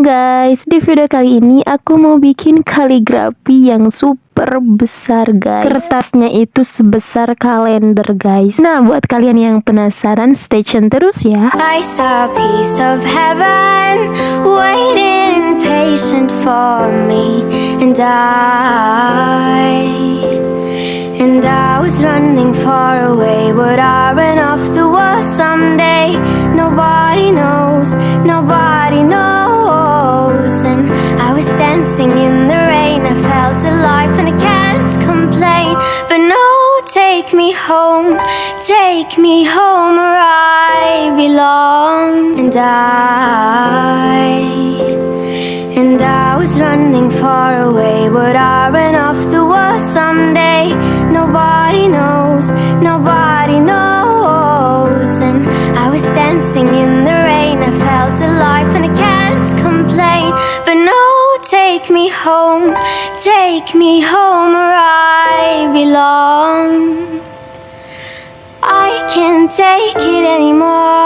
Halo guys, di video kali ini aku mau bikin kaligrafi yang super besar guys. Kertasnya itu sebesar kalender guys. Nah, buat kalian yang penasaran, stay tune terus ya. I saw a piece of heaven waiting impatient for me, and I was running far away. Would I run off the wall someday? Nobody knows, nobody knows. And I was dancing in the rain. I felt alive and I can't complain. But no, take me home where I belong. And I was running far away. Would I run off the wall someday? Nobody knows, nobody knows. And I was dancing in the rain. I felt alive and I can't complain. But no, take me home where I belong. I can't take it anymore.